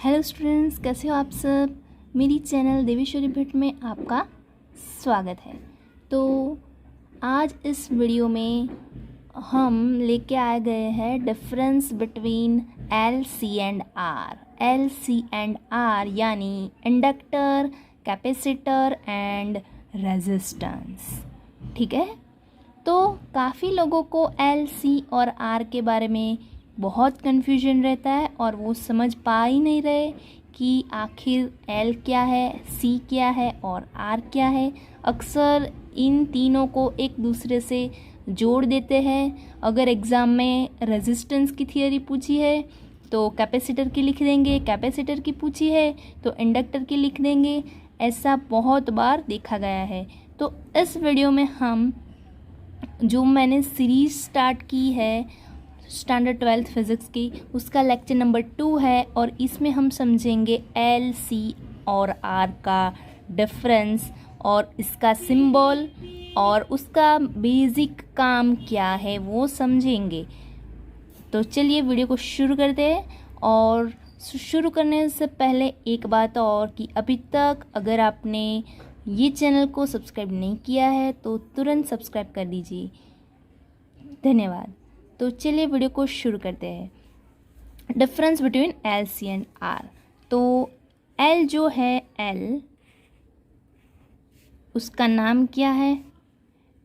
Hello students, कैसे हो आप सब। मेरी चैनल देवेश्वरी भट्ट में आपका स्वागत है। तो आज इस वीडियो में हम लेके आए गए हैं difference between L C and R. L C and R यानी इंडक्टर, कैपेसिटर एंड रेजिस्टेंस। ठीक है। तो काफ़ी लोगों को एल सी और आर के बारे में बहुत कन्फ्यूजन रहता है और वो समझ पा ही नहीं रहे कि आखिर एल क्या है, सी क्या है और आर क्या है। अक्सर इन तीनों को एक दूसरे से जोड़ देते हैं। अगर एग्ज़ाम में रेजिस्टेंस की थियरी पूछी है तो कैपेसिटर की लिख देंगे, कैपेसिटर की पूछी है तो इंडक्टर की लिख देंगे। ऐसा बहुत बार देखा गया है। तो इस वीडियो में हम जो मैंने सीरीज़ स्टार्ट की है स्टैंडर्ड 12th फिज़िक्स की, उसका लेक्चर नंबर 2 है और इसमें हम समझेंगे एल सी और आर का डिफरेंस और इसका सिंबल और उसका बेसिक काम क्या है वो समझेंगे। तो चलिए वीडियो को शुरू करते हैं। और शुरू करने से पहले एक बात और कि अभी तक अगर आपने ये चैनल को सब्सक्राइब नहीं किया है तो तुरंत सब्सक्राइब कर दीजिए। धन्यवाद। तो चलिए वीडियो को शुरू करते हैं। Difference between L C and R. तो एल जो है, एल उसका नाम क्या है?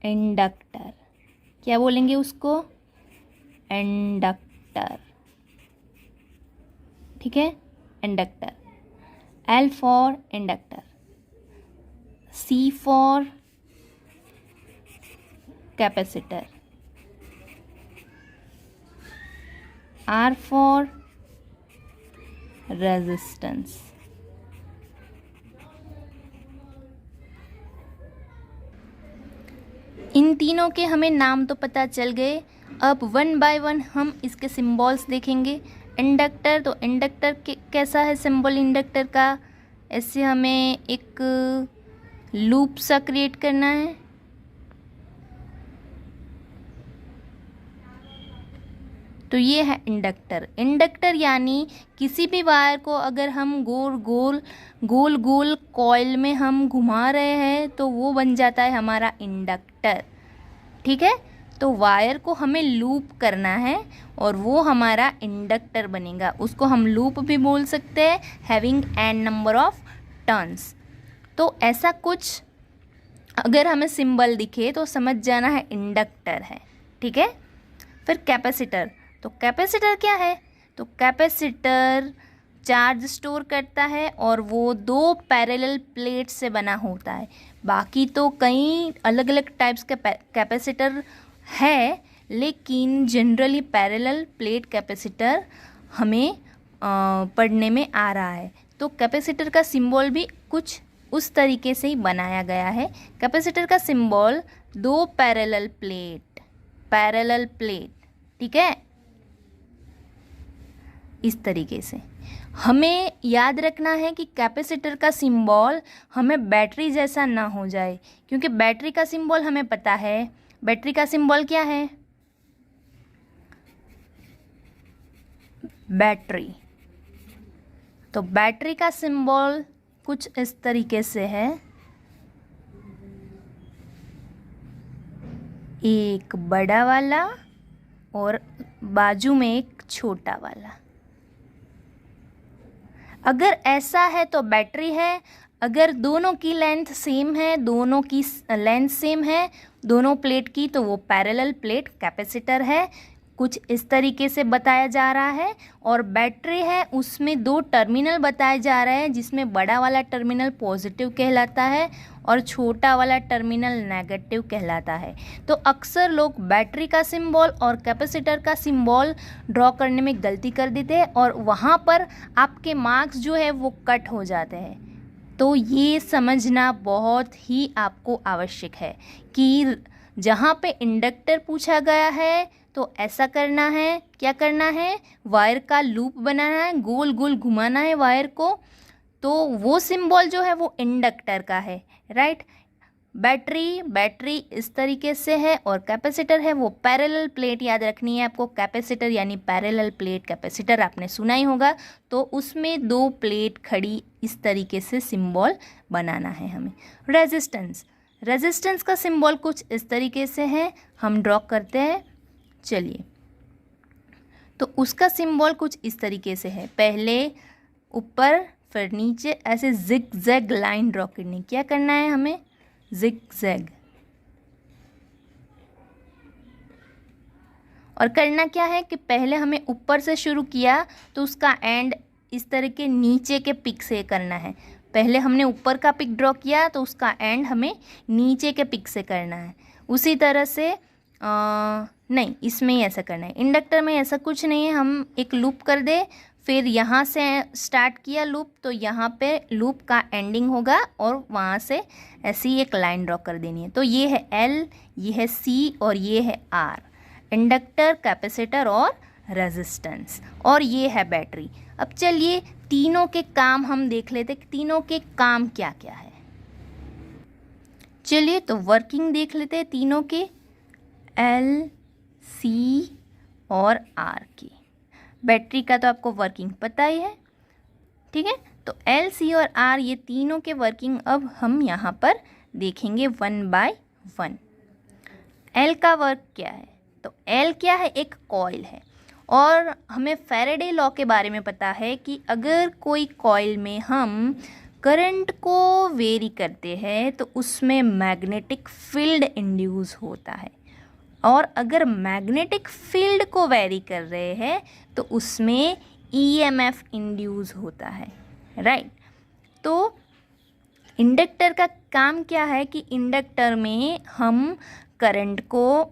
इंडक्टर। क्या बोलेंगे उसको? इंडक्टर। ठीक है, inductor. L for inductor, C for capacitor, R for resistance। इन तीनों के हमें नाम तो पता चल गए। अब वन बाय वन हम इसके सिंबल्स देखेंगे। इंडक्टर, तो इंडक्टर कैसा है सिंबल इंडक्टर का? ऐसे हमें एक लूप सा क्रिएट करना है। तो ये है इंडक्टर। इंडक्टर यानी किसी भी वायर को अगर हम गोल गोल कॉइल में हम घुमा रहे हैं तो वो बन जाता है हमारा इंडक्टर। ठीक है। तो वायर को हमें लूप करना है और वो हमारा इंडक्टर बनेगा। उसको हम लूप भी बोल सकते हैं, having an number of turns. तो ऐसा कुछ अगर हमें सिंबल दिखे तो समझ जाना है इंडक्टर है। ठीक है। फिर कैपेसिटर। तो कैपेसिटर क्या है? तो कैपेसिटर चार्ज स्टोर करता है और वो दो पैरेलल प्लेट से बना होता है। बाकी तो कई अलग अलग टाइप्स के कैपेसिटर है, लेकिन जनरली पैरेलल प्लेट कैपेसिटर हमें पढ़ने में आ रहा है। तो कैपेसिटर का सिंबल भी कुछ उस तरीके से ही बनाया गया है। कैपेसिटर का सिंबल दो पैरेलल प्लेट। ठीक है, इस तरीके से हमें याद रखना है कि कैपेसिटर का सिंबल हमें बैटरी जैसा ना हो जाए, क्योंकि बैटरी का सिंबल हमें पता है। बैटरी का सिंबल क्या है? बैटरी। तो बैटरी का सिंबल कुछ इस तरीके से है, एक बड़ा वाला और बाजू में एक छोटा वाला। अगर ऐसा है तो बैटरी है। अगर दोनों की लेंथ सेम है, दोनों की लेंथ सेम है दोनों प्लेट की, तो वो पैरेलल प्लेट कैपेसिटर है। कुछ इस तरीके से बताया जा रहा है। और बैटरी है, उसमें दो टर्मिनल बताए जा रहे हैं, जिसमें बड़ा वाला टर्मिनल पॉजिटिव कहलाता है और छोटा वाला टर्मिनल नेगेटिव कहलाता है। तो अक्सर लोग बैटरी का सिंबल और कैपेसिटर का सिंबल ड्रॉ करने में गलती कर देते हैं और वहाँ पर आपके मार्क्स जो है वो कट हो जाते हैं। तो ये समझना बहुत ही आपको आवश्यक है कि जहाँ पे इंडक्टर पूछा गया है तो ऐसा करना है। क्या करना है? वायर का लूप बनाना है, गोल गोल घुमाना है वायर को। तो वो सिंबल जो है वो इंडक्टर का है, राइट। बैटरी इस तरीके से है और कैपेसिटर है वो पैरेलल प्लेट, याद रखनी है आपको। कैपेसिटर यानी पैरेलल प्लेट, कैपेसिटर आपने सुना ही होगा। तो उसमें 2 प्लेट खड़ी इस तरीके से सिंबल बनाना है हमें। रेजिस्टेंस का सिंबल कुछ इस तरीके से है, हम ड्रॉ करते हैं। चलिए, तो उसका सिंबल कुछ इस तरीके से है, पहले ऊपर फिर नीचे ऐसे जिग जैग लाइन ड्रॉ करनी। क्या करना है हमें? Zigzag. और करना क्या है कि पहले हमें ऊपर से शुरू किया तो उसका एंड इस तरह के नीचे के पिक से करना है। पहले हमने ऊपर का पिक ड्रॉ किया तो उसका एंड हमें नीचे के पिक से करना है। उसी तरह से नहीं, इसमें ही ऐसा करना है। इंडक्टर में ऐसा कुछ नहीं है, हम एक लूप कर दे, फिर यहाँ से स्टार्ट किया लूप तो यहाँ पे लूप का एंडिंग होगा और वहाँ से ऐसी एक लाइन ड्रॉ कर देनी है। तो ये है L, ये है C और ये है R, इंडक्टर, कैपेसिटर और रेजिस्टेंस, और ये है बैटरी। अब चलिए तीनों के काम हम देख लेते कि तीनों के काम क्या क्या है। चलिए तो वर्किंग देख लेते हैं तीनों के, L, C और R की। बैटरी का तो आपको वर्किंग पता ही है, ठीक है। तो L, C और R ये तीनों के वर्किंग अब हम यहाँ पर देखेंगे 1 बाय 1। L का वर्क क्या है? तो L क्या है? एक कॉइल है, और हमें फैराडे लॉ के बारे में पता है कि अगर कोई कॉइल में हम करंट को वेरी करते हैं तो उसमें मैग्नेटिक फील्ड इंड्यूस होता है, और अगर मैग्नेटिक फील्ड को वेरी कर रहे हैं तो उसमें EMF इंड्यूस होता है, राइट। तो इंडक्टर का काम क्या है कि इंडक्टर में हम करंट को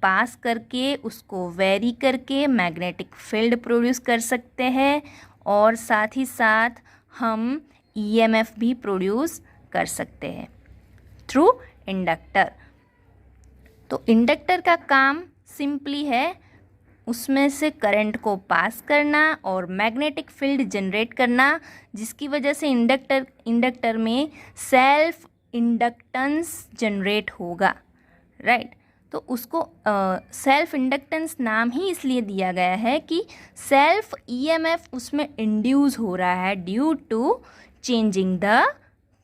पास करके उसको वेरी करके मैग्नेटिक फील्ड प्रोड्यूस कर सकते हैं, और साथ ही साथ हम EMF भी प्रोड्यूस कर सकते हैं थ्रू इंडक्टर। तो इंडक्टर का काम सिंपली है उसमें से करंट को पास करना और मैग्नेटिक फील्ड जनरेट करना, जिसकी वजह से इंडक्टर में सेल्फ इंडक्टेंस जनरेट होगा, राइट। तो उसको सेल्फ इंडक्टेंस नाम ही इसलिए दिया गया है कि सेल्फ EMF उसमें इंड्यूस हो रहा है due to changing the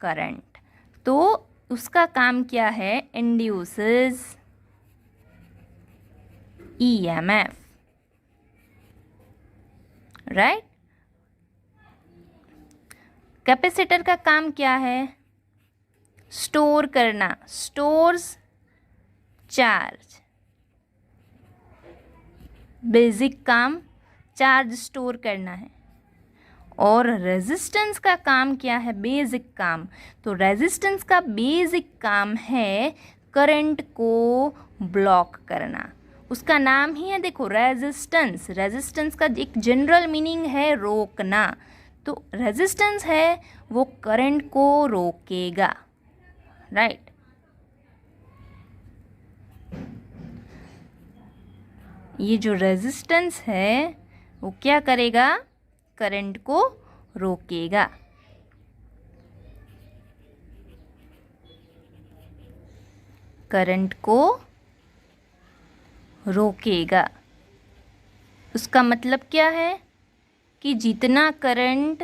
current. तो उसका काम क्या है? Induces EMF, right. कैपेसिटर का काम क्या है? स्टोर करना, स्टोर्स चार्ज, बेसिक काम चार्ज स्टोर करना है। और रेजिस्टेंस का काम क्या है? बेसिक काम। तो रेजिस्टेंस का बेसिक काम है करंट को ब्लॉक करना, उसका नाम ही है देखो रेजिस्टेंस। रेजिस्टेंस का एक जनरल मीनिंग है रोकना, तो रेजिस्टेंस है वो करंट को रोकेगा, राइट। ये जो रेजिस्टेंस है वो क्या करेगा? करंट को रोकेगा। करंट को रोकेगा। उसका मतलब क्या है कि जितना करंट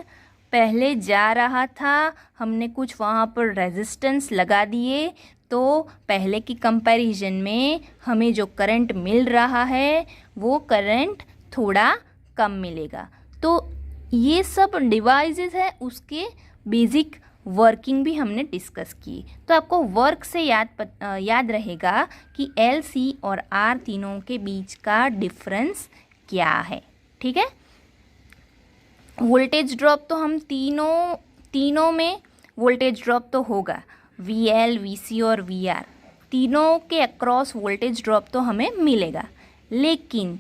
पहले जा रहा था हमने कुछ वहाँ पर रेजिस्टेंस लगा दिए, तो पहले की कंपैरिजन में हमें जो करंट मिल रहा है वो करंट थोड़ा कम मिलेगा। तो ये सब डिवाइसेस है, उसके बेसिक वर्किंग भी हमने डिस्कस की। तो आपको वर्क से याद रहेगा कि L, C और R तीनों के बीच का डिफरेंस क्या है, ठीक है। वोल्टेज ड्रॉप तो हम तीनों में वोल्टेज ड्रॉप तो होगा, VL, VC और VR तीनों के अक्रॉस वोल्टेज ड्रॉप तो हमें मिलेगा। लेकिन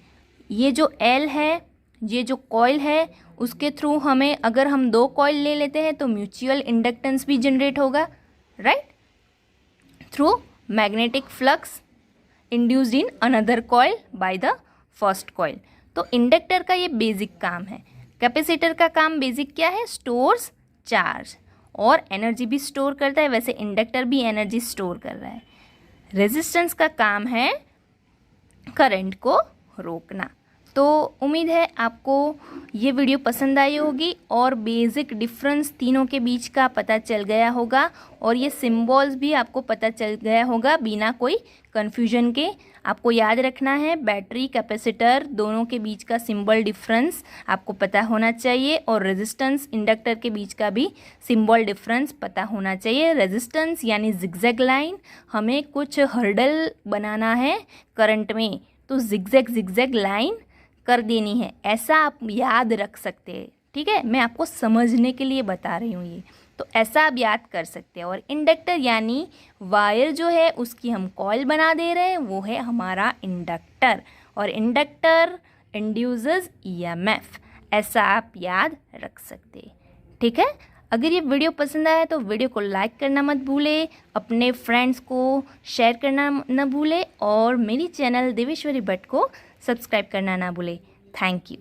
ये जो L है, ये जो कॉइल है, उसके थ्रू हमें अगर हम 2 कॉइल ले लेते हैं तो म्यूचुअल इंडक्टेंस भी जनरेट होगा, right, through magnetic flux induced in another coil by the first coil. तो इंडक्टर का ये बेसिक काम है। कैपेसिटर का काम बेसिक क्या है? Stores charge. और एनर्जी भी स्टोर करता है, वैसे इंडक्टर भी एनर्जी स्टोर कर रहा है। रेजिस्टेंस का काम है करंट को रोकना। तो उम्मीद है आपको ये वीडियो पसंद आई होगी और बेसिक डिफरेंस तीनों के बीच का पता चल गया होगा, और ये सिंबल्स भी आपको पता चल गया होगा बिना कोई कन्फ्यूजन के। आपको याद रखना है बैटरी कैपेसिटर दोनों के बीच का सिंबल डिफरेंस आपको पता होना चाहिए, और रेजिस्टेंस इंडक्टर के बीच का भी सिंबल डिफरेंस पता होना चाहिए। रेजिस्टेंस यानी जिगजैग लाइन, हमें कुछ हर्डल बनाना है करंट में, तो जिगजैग लाइन कर देनी है, ऐसा आप याद रख सकते हैं। ठीक है, मैं आपको समझने के लिए बता रही हूँ ये, तो ऐसा आप याद कर सकते हैं। और इंडक्टर यानी वायर जो है उसकी हम कॉइल बना दे रहे हैं, वो है हमारा इंडक्टर, और इंडक्टर इंड्यूसेस ईएमएफ, ऐसा आप याद रख सकते हैं। ठीक है, अगर ये वीडियो पसंद आया तो वीडियो को लाइक करना मत भूले, अपने फ्रेंड्स को शेयर करना न भूले, और मेरी चैनल देवेश्वरी भट्ट को सब्सक्राइब करना ना भूले। Thank you.